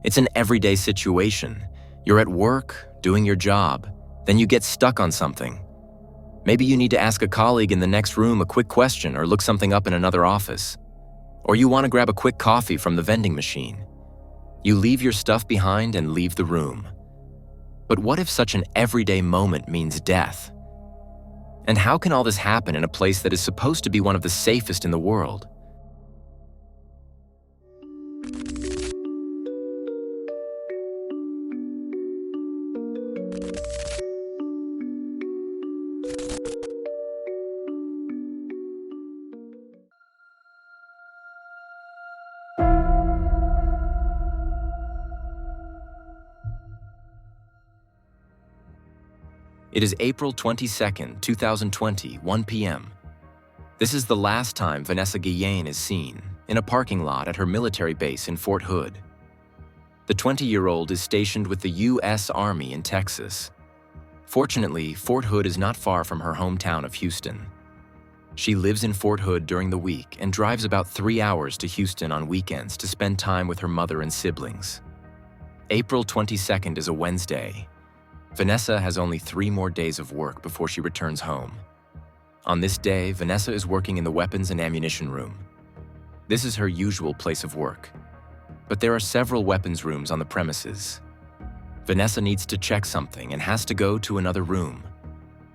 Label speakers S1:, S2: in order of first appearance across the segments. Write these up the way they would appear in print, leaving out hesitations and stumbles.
S1: It's an everyday situation. You're at work, doing your job, then you get stuck on something. Maybe you need to ask a colleague in the next room a quick question or look something up in another office. Or you want to grab a quick coffee from the vending machine. You leave your stuff behind and leave the room. But what if such an everyday moment means death? And how can all this happen in a place that is supposed to be one of the safest in the world? It is April 22nd, 2020, 1 p.m. This is the last time Vanessa Guillén is seen, in a parking lot at her military base in Fort Hood. The 20-year-old is stationed with the U.S. Army in Texas. Fortunately, Fort Hood is not far from her hometown of Houston. She lives in Fort Hood during the week and drives about 3 hours to Houston on weekends to spend time with her mother and siblings. April 22nd is a Wednesday. Vanessa has only 3 more days of work before she returns home. On this day, Vanessa is working in the weapons and ammunition room. This is her usual place of work. But there are several weapons rooms on the premises. Vanessa needs to check something and has to go to another room.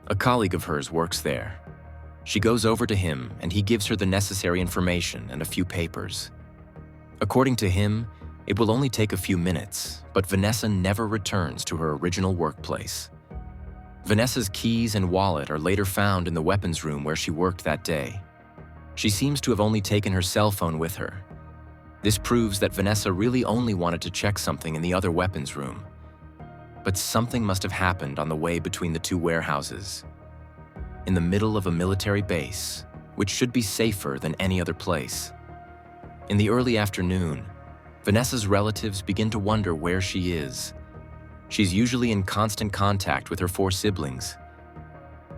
S1: A colleague of hers works there. She goes over to him and he gives her the necessary information and a few papers. According to him, it will only take a few minutes, but Vanessa never returns to her original workplace. Vanessa's keys and wallet are later found in the weapons room where she worked that day. She seems to have only taken her cell phone with her. This proves that Vanessa really only wanted to check something in the other weapons room. But something must have happened on the way between the 2 warehouses. In the middle of a military base, which should be safer than any other place. In the early afternoon, Vanessa's relatives begin to wonder where she is. She's usually in constant contact with her 4 siblings.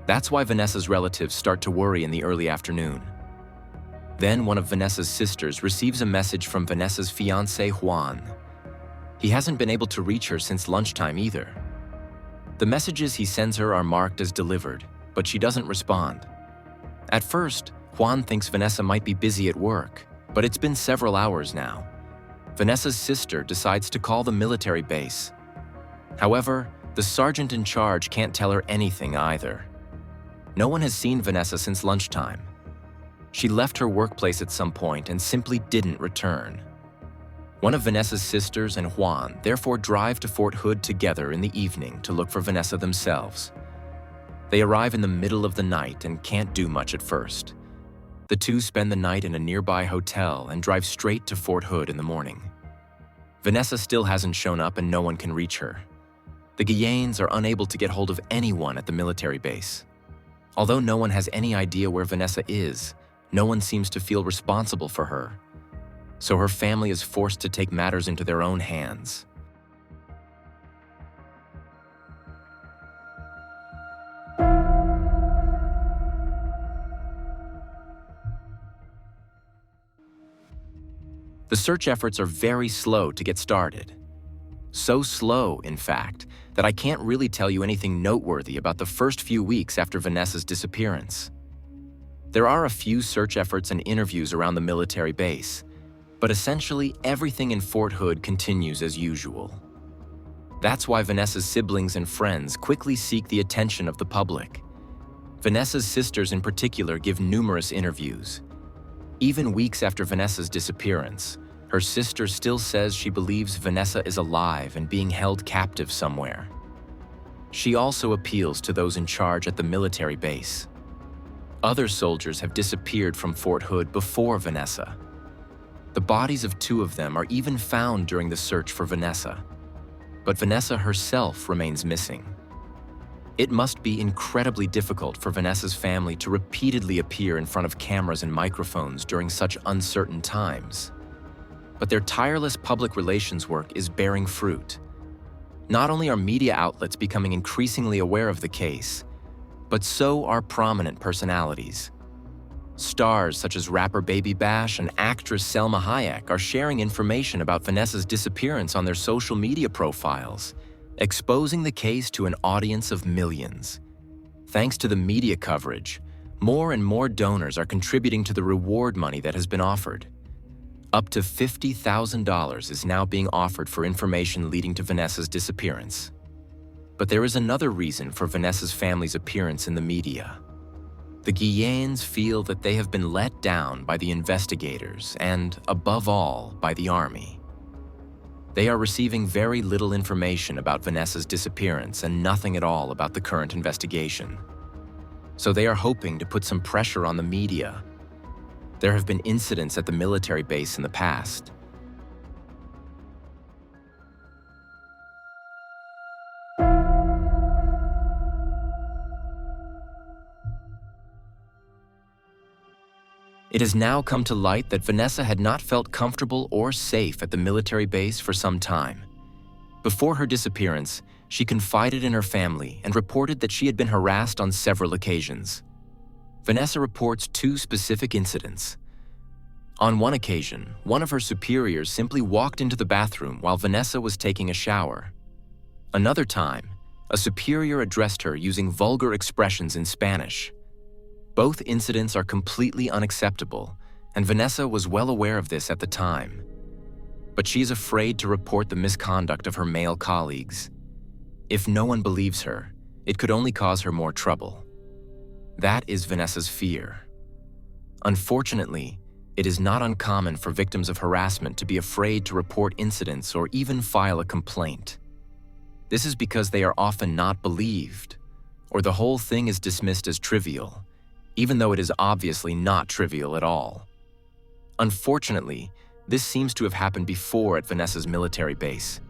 S1: That's why Vanessa's relatives start to worry in the early afternoon. Then one of Vanessa's sisters receives a message from Vanessa's fiancé, Juan. He hasn't been able to reach her since lunchtime either. The messages he sends her are marked as delivered, but she doesn't respond. At first, Juan thinks Vanessa might be busy at work, but it's been several hours now. Vanessa's sister decides to call the military base. However, the sergeant in charge can't tell her anything either. No one has seen Vanessa since lunchtime. She left her workplace at some point and simply didn't return. One of Vanessa's sisters and Juan therefore drive to Fort Hood together in the evening to look for Vanessa themselves. They arrive in the middle of the night and can't do much at first. The 2 spend the night in a nearby hotel and drive straight to Fort Hood in the morning. Vanessa still hasn't shown up and no one can reach her. The Guilléns are unable to get hold of anyone at the military base. Although no one has any idea where Vanessa is, no one seems to feel responsible for her. So her family is forced to take matters into their own hands. The search efforts are very slow to get started. So slow, in fact, that I can't really tell you anything noteworthy about the first few weeks after Vanessa's disappearance. There are a few search efforts and interviews around the military base, but essentially everything in Fort Hood continues as usual. That's why Vanessa's siblings and friends quickly seek the attention of the public. Vanessa's sisters in particular give numerous interviews. Even weeks after Vanessa's disappearance, her sister still says she believes Vanessa is alive and being held captive somewhere. She also appeals to those in charge at the military base. Other soldiers have disappeared from Fort Hood before Vanessa. The bodies of 2 of them are even found during the search for Vanessa. But Vanessa herself remains missing. It must be incredibly difficult for Vanessa's family to repeatedly appear in front of cameras and microphones during such uncertain times. But their tireless public relations work is bearing fruit. Not only are media outlets becoming increasingly aware of the case, but so are prominent personalities. Stars such as rapper Baby Bash and actress Selma Hayek are sharing information about Vanessa's disappearance on their social media profiles, exposing the case to an audience of millions. Thanks to the media coverage, more and more donors are contributing to the reward money that has been offered. Up to $50,000 is now being offered for information leading to Vanessa's disappearance. But there is another reason for Vanessa's family's appearance in the media. The Guilléns feel that they have been let down by the investigators and, above all, by the army. They are receiving very little information about Vanessa's disappearance and nothing at all about the current investigation. So they are hoping to put some pressure on the media. There have been incidents at the military base in the past. It has now come to light that Vanessa had not felt comfortable or safe at the military base for some time. Before her disappearance, she confided in her family and reported that she had been harassed on several occasions. Vanessa reports two specific incidents. On one occasion, one of her superiors simply walked into the bathroom while Vanessa was taking a shower. Another time, a superior addressed her using vulgar expressions in Spanish. Both incidents are completely unacceptable, and Vanessa was well aware of this at the time. But she is afraid to report the misconduct of her male colleagues. If no one believes her, it could only cause her more trouble. That is Vanessa's fear. Unfortunately, it is not uncommon for victims of harassment to be afraid to report incidents or even file a complaint. This is because they are often not believed, or the whole thing is dismissed as trivial, even though it is obviously not trivial at all. Unfortunately, this seems to have happened before at Vanessa's military base.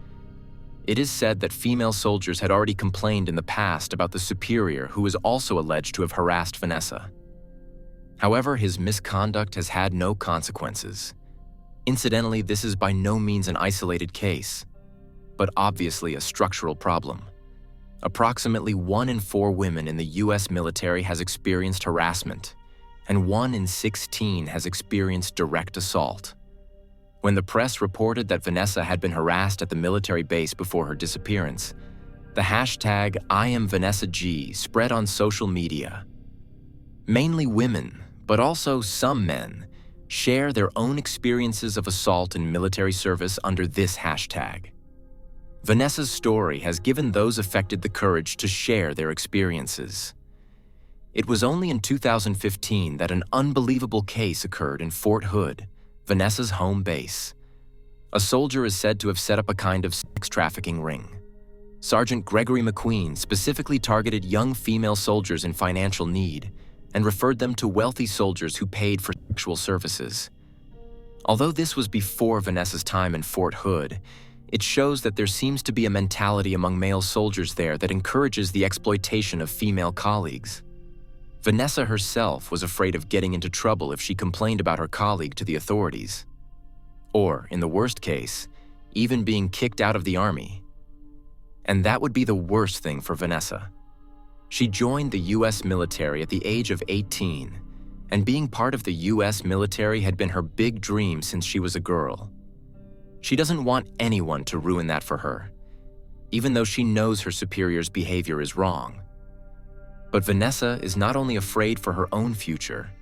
S1: It is said that female soldiers had already complained in the past about the superior who is also alleged to have harassed Vanessa. However, his misconduct has had no consequences. Incidentally, this is by no means an isolated case, but obviously a structural problem. Approximately 1 in 4 women in the U.S. military has experienced harassment, and 1 in 16 has experienced direct assault. When the press reported that Vanessa had been harassed at the military base before her disappearance, the hashtag #IamVanessaG spread on social media. Mainly women, but also some men, share their own experiences of assault in military service under this hashtag. Vanessa's story has given those affected the courage to share their experiences. It was only in 2015 that an unbelievable case occurred in Fort Hood, Vanessa's home base. A soldier is said to have set up a kind of sex trafficking ring. Sergeant Gregory McQueen specifically targeted young female soldiers in financial need and referred them to wealthy soldiers who paid for sexual services. Although this was before Vanessa's time in Fort Hood, it shows that there seems to be a mentality among male soldiers there that encourages the exploitation of female colleagues. Vanessa herself was afraid of getting into trouble if she complained about her colleague to the authorities. Or, in the worst case, even being kicked out of the army. And that would be the worst thing for Vanessa. She joined the U.S. military at the age of 18, and being part of the U.S. military had been her big dream since she was a girl. She doesn't want anyone to ruin that for her, even though she knows her superior's behavior is wrong. But Vanessa is not only afraid for her own future,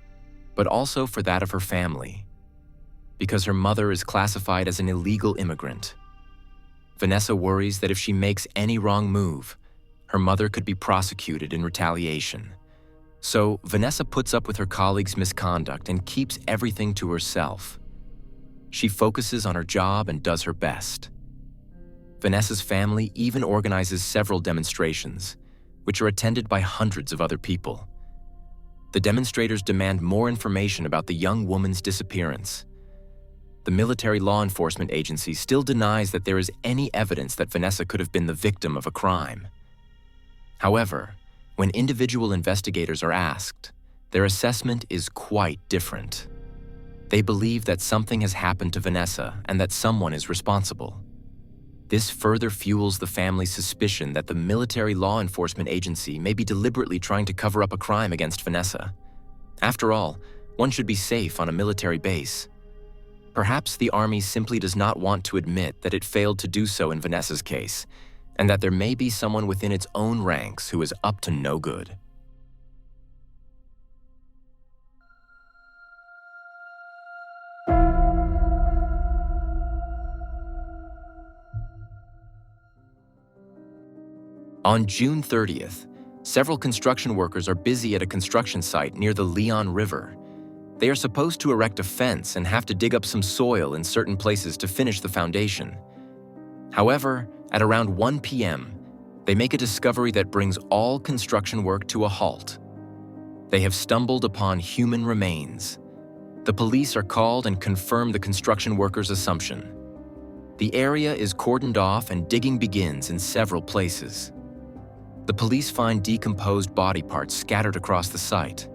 S1: but also for that of her family, because her mother is classified as an illegal immigrant. Vanessa worries that if she makes any wrong move, her mother could be prosecuted in retaliation. So Vanessa puts up with her colleagues' misconduct and keeps everything to herself. She focuses on her job and does her best. Vanessa's family even organizes several demonstrations, which are attended by hundreds of other people. The demonstrators demand more information about the young woman's disappearance. The military law enforcement agency still denies that there is any evidence that Vanessa could have been the victim of a crime. However, when individual investigators are asked, their assessment is quite different. They believe that something has happened to Vanessa and that someone is responsible. This further fuels the family's suspicion that the military law enforcement agency may be deliberately trying to cover up a crime against Vanessa. After all, One should be safe on a military base. Perhaps the Army simply does not want to admit that it failed to do so in Vanessa's case, and that there may be someone within its own ranks who is up to no good. On June 30th, several construction workers are busy at a construction site near the Leon River. They are supposed to erect a fence and have to dig up some soil in certain places to finish the foundation. However, at around 1 p.m., they make a discovery that brings all construction work to a halt. They have stumbled upon human remains. The police are called and confirm the construction workers' assumption. The area is cordoned off and digging begins in several places. The police find decomposed body parts scattered across the site.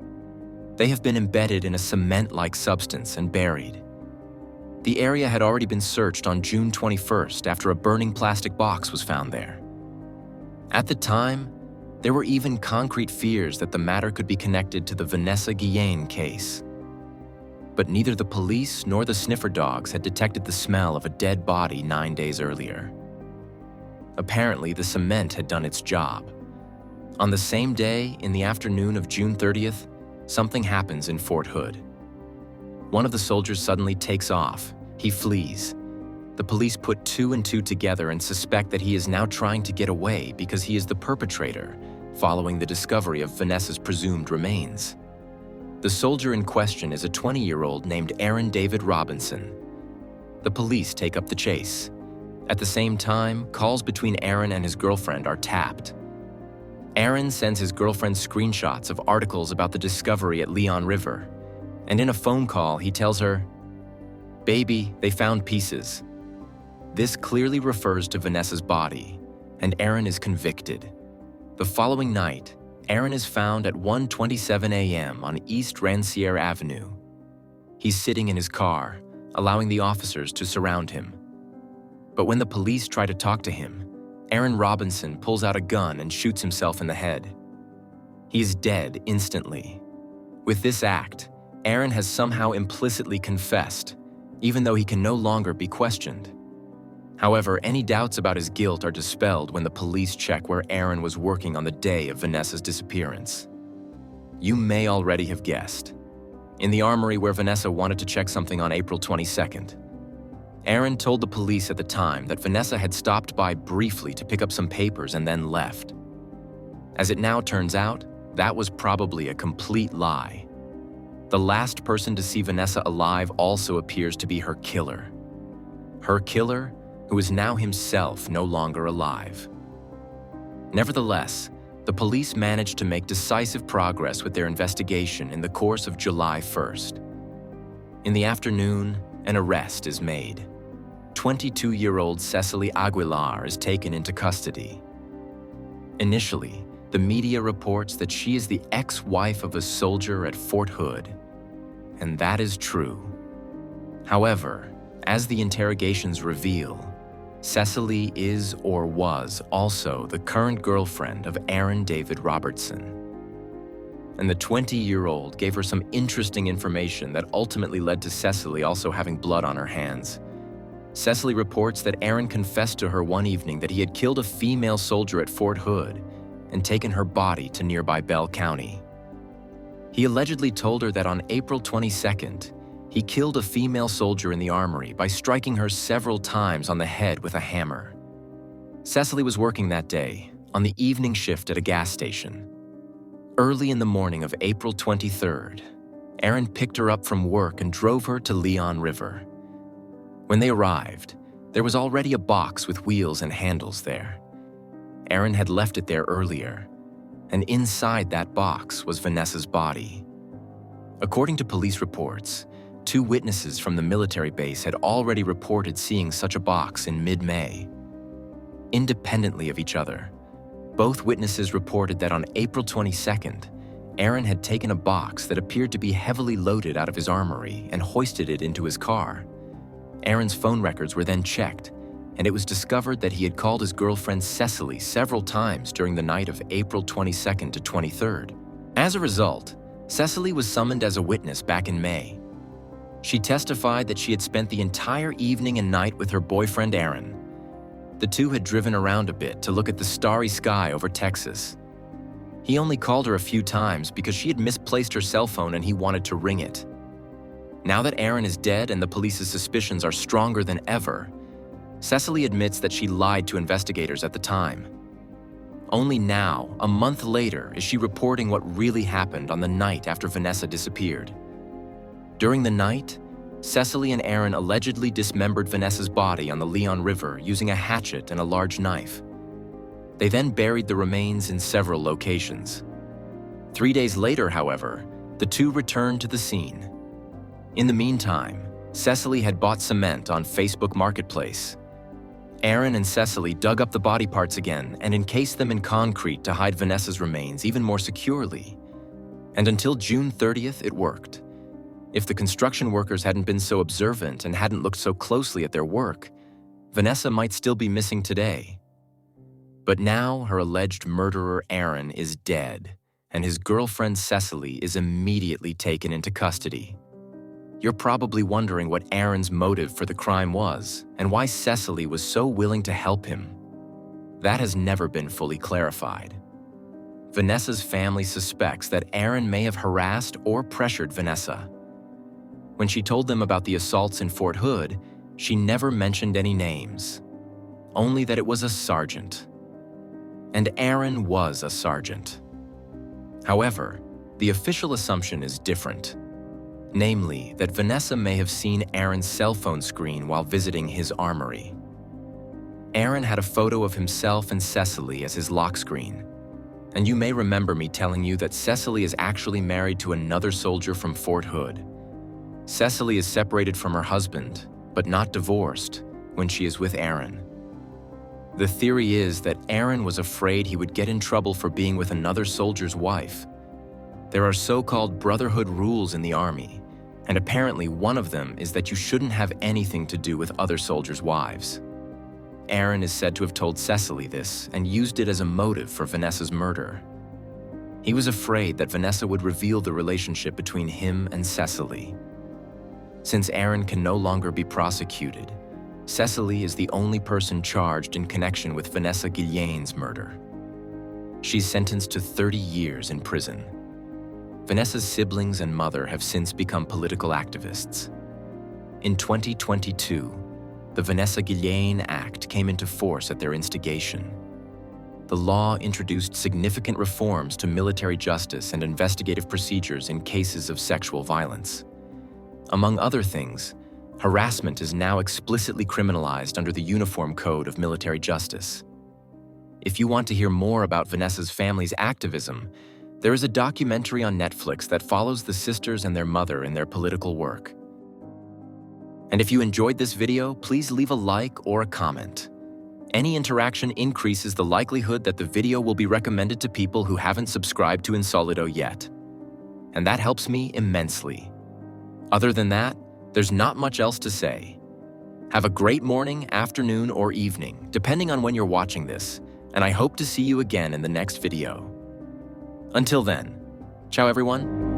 S1: They have been embedded in a cement-like substance and buried. The area had already been searched on June 21st after a burning plastic box was found there. At the time, there were even concrete fears that the matter could be connected to the Vanessa Guillén case. But neither the police nor the sniffer dogs had detected the smell of a dead body 9 days earlier. Apparently, the cement had done its job. On the same day, in the afternoon of June 30th, something happens in Fort Hood. One of the soldiers suddenly takes off. He flees. The police put 2 and 2 together and suspect that he is now trying to get away because he is the perpetrator, following the discovery of Vanessa's presumed remains. The soldier in question is a 20-year-old named Aaron David Robinson. The police take up the chase. At the same time, calls between Aaron and his girlfriend are tapped. Aaron sends his girlfriend screenshots of articles about the discovery at Leon River, and in a phone call he tells her, "Baby, they found pieces." This clearly refers to Vanessa's body, and Aaron is convicted. The following night, Aaron is found at 1:27 a.m. on East Rancière Avenue. He's sitting in his car, allowing the officers to surround him. But when the police try to talk to him, Aaron Robinson pulls out a gun and shoots himself in the head. He is dead instantly. With this act, Aaron has somehow implicitly confessed, even though he can no longer be questioned. However, any doubts about his guilt are dispelled when the police check where Aaron was working on the day of Vanessa's disappearance. You may already have guessed. In the armory where Vanessa wanted to check something on April 22nd. Aaron told the police at the time that Vanessa had stopped by briefly to pick up some papers and then left. As it now turns out, that was probably a complete lie. The last person to see Vanessa alive also appears to be her killer. Her killer, who is now himself no longer alive. Nevertheless, the police managed to make decisive progress with their investigation in the course of July 1st. In the afternoon, an arrest is made. 22-year-old Cecily Aguilar is taken into custody. Initially, the media reports that she is the ex-wife of a soldier at Fort Hood, and that is true. However, as the interrogations reveal, Cecily is or was also the current girlfriend of Aaron David Robertson. And the 20-year-old gave her some interesting information that ultimately led to Cecily also having blood on her hands. Cecily reports that Aaron confessed to her one evening that he had killed a female soldier at Fort Hood and taken her body to nearby Bell County. He allegedly told her that on April 22nd, he killed a female soldier in the armory by striking her several times on the head with a hammer. Cecily was working that day, on the evening shift at a gas station. Early in the morning of April 23rd, Aaron picked her up from work and drove her to Leon River. When they arrived, there was already a box with wheels and handles there. Aaron had left it there earlier, and inside that box was Vanessa's body. According to police reports, 2 witnesses from the military base had already reported seeing such a box in mid-May. Independently of each other, both witnesses reported that on April 22nd, Aaron had taken a box that appeared to be heavily loaded out of his armory and hoisted it into his car. Aaron's phone records were then checked, and it was discovered that he had called his girlfriend Cecily several times during the night of April 22nd to 23rd. As a result, Cecily was summoned as a witness back in May. She testified that she had spent the entire evening and night with her boyfriend Aaron. The two had driven around a bit to look at the starry sky over Texas. He only called her a few times because she had misplaced her cell phone and he wanted to ring it. Now that Aaron is dead and the police's suspicions are stronger than ever, Cecily admits that she lied to investigators at the time. Only now, a month later, is she reporting what really happened on the night after Vanessa disappeared. During the night, Cecily and Aaron allegedly dismembered Vanessa's body on the Leon River using a hatchet and a large knife. They then buried the remains in several locations. 3 days later, however, the two returned to the scene. In the meantime, Cecily had bought cement on Facebook Marketplace. Aaron and Cecily dug up the body parts again and encased them in concrete to hide Vanessa's remains even more securely. And until June 30th, it worked. If the construction workers hadn't been so observant and hadn't looked so closely at their work, Vanessa might still be missing today. But now her alleged murderer Aaron is dead, and his girlfriend Cecily is immediately taken into custody. You're probably wondering what Aaron's motive for the crime was and why Cecily was so willing to help him. That has never been fully clarified. Vanessa's family suspects that Aaron may have harassed or pressured Vanessa. When she told them about the assaults in Fort Hood, she never mentioned any names, only that it was a sergeant. And Aaron was a sergeant. However, the official assumption is different. Namely, that Vanessa may have seen Aaron's cell phone screen while visiting his armory. Aaron had a photo of himself and Cecily as his lock screen. And you may remember me telling you that Cecily is actually married to another soldier from Fort Hood. Cecily is separated from her husband, but not divorced, when she is with Aaron. The theory is that Aaron was afraid he would get in trouble for being with another soldier's wife. There are so-called brotherhood rules in the Army, and apparently one of them is that you shouldn't have anything to do with other soldiers' wives. Aaron is said to have told Cecily this and used it as a motive for Vanessa's murder. He was afraid that Vanessa would reveal the relationship between him and Cecily. Since Aaron can no longer be prosecuted, Cecily is the only person charged in connection with Vanessa Guillén's murder. She's sentenced to 30 years in prison. Vanessa's siblings and mother have since become political activists. In 2022, the Vanessa Guillén Act came into force at their instigation. The law introduced significant reforms to military justice and investigative procedures in cases of sexual violence. Among other things, harassment is now explicitly criminalized under the Uniform Code of Military Justice. If you want to hear more about Vanessa's family's activism, there is a documentary on Netflix that follows the sisters and their mother in their political work. And if you enjoyed this video, please leave a like or a comment. Any interaction increases the likelihood that the video will be recommended to people who haven't subscribed to Insólito yet. And that helps me immensely. Other than that, there's not much else to say. Have a great morning, afternoon, or evening, depending on when you're watching this, and I hope to see you again in the next video. Until then, ciao everyone.